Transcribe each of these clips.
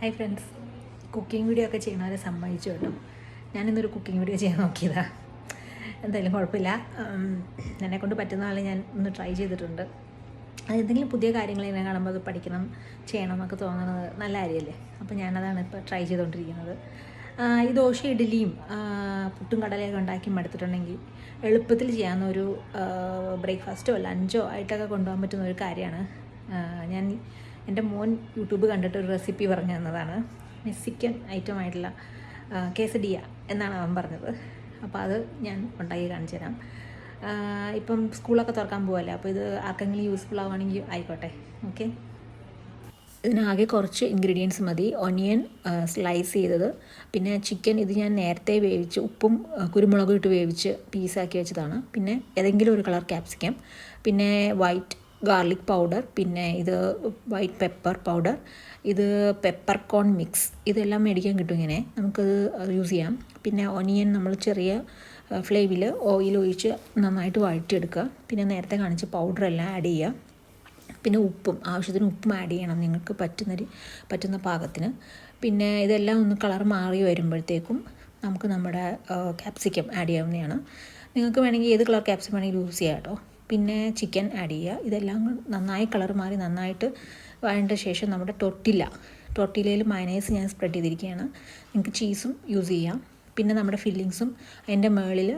Hi friends, cooking video ഒക്കെ ചെയ്യുന്നവരെ സമ്മതിച്ചു കേട്ടോ. ഞാനിന്നൊരു കുക്കിംഗ് വീഡിയോ ചെയ്യാൻ നോക്കിയതാണ്. എന്തായാലും കുഴപ്പമില്ല, എന്നെക്കൊണ്ട് പറ്റുന്ന പോലെ ഞാൻ ഒന്ന് ട്രൈ ചെയ്തിട്ടുണ്ട്. എന്തെങ്കിലും പുതിയ കാര്യങ്ങൾ ഇങ്ങനെ കാണുമ്പോൾ അത് പഠിക്കണം ചെയ്യണം എന്നൊക്കെ തോന്നുന്നത് നല്ല കാര്യമല്ലേ. അപ്പോൾ ഞാനതാണ് ഇപ്പോൾ ട്രൈ ചെയ്തുകൊണ്ടിരിക്കുന്നത്. ഈ ദോശ ഇഡ്ഡലിയും പുട്ടും കടലയൊക്കെ ഉണ്ടാക്കി മടുത്തിട്ടുണ്ടെങ്കിൽ എളുപ്പത്തിൽ ചെയ്യാവുന്ന ഒരു ബ്രേക്ക്ഫാസ്റ്റോ ലഞ്ചോ ആയിട്ടൊക്കെ കൊണ്ടുപോകാൻ പറ്റുന്ന ഒരു കാര്യമാണ്. ഞാൻ എൻ്റെ മോൻ യൂട്യൂബ് കണ്ടിട്ട് ഒരു റെസിപ്പി പറഞ്ഞു തന്നതാണ്. മെക്സിക്കൻ ഐറ്റമായിട്ടുള്ള കേസഡിയ എന്നാണ് അവൻ പറഞ്ഞത്. അപ്പോൾ അത് ഞാൻ ഉണ്ടാക്കി കാണിച്ചു തരാം. ഇപ്പം സ്കൂളൊക്കെ തുറക്കാൻ പോവല്ലേ, അപ്പോൾ ഇത് ആർക്കെങ്കിലും യൂസ്ഫുൾ ആവുകയാണെങ്കിൽ ആയിക്കോട്ടെ. ഓക്കെ, ഇതിനാകെ കുറച്ച് ഇൻഗ്രീഡിയൻസ് മതി. ഒനിയൻ സ്ലൈസ് ചെയ്തത്, പിന്നെ ചിക്കൻ ഇത് ഞാൻ നേരത്തെ വേവിച്ച് ഉപ്പും കുരുമുളകും ഇട്ട് വേവിച്ച് പീസാക്കി വെച്ചതാണ്. പിന്നെ ഏതെങ്കിലും ഒരു കളർ ക്യാപ്സിക്കം, പിന്നെ വൈറ്റ് ഗാർലിക് പൗഡർ, പിന്നെ ഇത് വൈറ്റ് പെപ്പർ പൗഡർ, ഇത് പെപ്പർകോൺ മിക്സ്. ഇതെല്ലാം മേടിക്കാൻ കിട്ടും, ഇങ്ങനെ നമുക്കത് യൂസ് ചെയ്യാം. പിന്നെ ഒനിയൻ നമ്മൾ ചെറിയ ഫ്ലെയിമിൽ ഓയിൽ ഒഴിച്ച് നന്നായിട്ട് വഴറ്റിയെടുക്കുക. പിന്നെ നേരത്തെ കാണിച്ച പൗഡറെല്ലാം ആഡ് ചെയ്യുക. പിന്നെ ഉപ്പും ആവശ്യത്തിന് ഉപ്പും ആഡ് ചെയ്യണം നിങ്ങൾക്ക് പറ്റുന്ന പാകത്തിന്. പിന്നെ ഇതെല്ലാം ഒന്ന് കളർ മാറി വരുമ്പോഴത്തേക്കും നമുക്ക് നമ്മുടെ ക്യാപ്സിക്കം ആഡ് ചെയ്യാവുന്നതാണ്. നിങ്ങൾക്ക് വേണമെങ്കിൽ ഏത് കളർ ക്യാപ്സിക്കം വേണമെങ്കിൽ യൂസ് ചെയ്യാം കേട്ടോ. പിന്നെ ചിക്കൻ ആഡ് ചെയ്യുക. ഇതെല്ലാം നന്നായി കളർ മാറി നന്നായിട്ട് വഴണ്ട ശേഷം നമ്മുടെ ടൊർട്ടില്ലയിൽ മയനൈസ് ഞാൻ സ്പ്രെഡ് ചെയ്തിരിക്കുകയാണ്. നിങ്ങൾക്ക് ചീസും യൂസ് ചെയ്യാം. പിന്നെ നമ്മുടെ ഫില്ലിങ്സും അതിൻ്റെ മുകളിൽ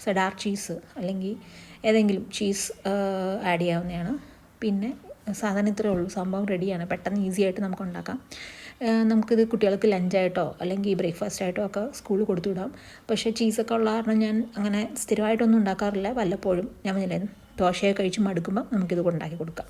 സെഡാർ ചീസ് അല്ലെങ്കിൽ ഏതെങ്കിലും ചീസ് ആഡ് ചെയ്യാവുന്നതാണ്. പിന്നെ സാധാരണ ഇത്രയേ ഉള്ളൂ, സംഭവം റെഡിയാണ്. പെട്ടെന്ന് ഈസി ആയിട്ട് നമുക്ക് ഉണ്ടാക്കാം. നമുക്കിത് കുട്ടികൾക്ക് ലഞ്ചായിട്ടോ അല്ലെങ്കിൽ ബ്രേക്ക്ഫാസ്റ്റ് ആയിട്ടോ ഒക്കെ സ്കൂളിൽ കൊടുത്തു വിടാം. പക്ഷേ ചീസൊക്കെ ഉള്ള കാരണം ഞാൻ അങ്ങനെ സ്ഥിരമായിട്ടൊന്നും ഉണ്ടാക്കാറില്ല. വല്ലപ്പോഴും ഞാൻ പറഞ്ഞില്ലേ, ദോശയൊക്കെ കഴിച്ച് മടുക്കുമ്പോൾ നമുക്കിത് ഉണ്ടാക്കി കൊടുക്കാം.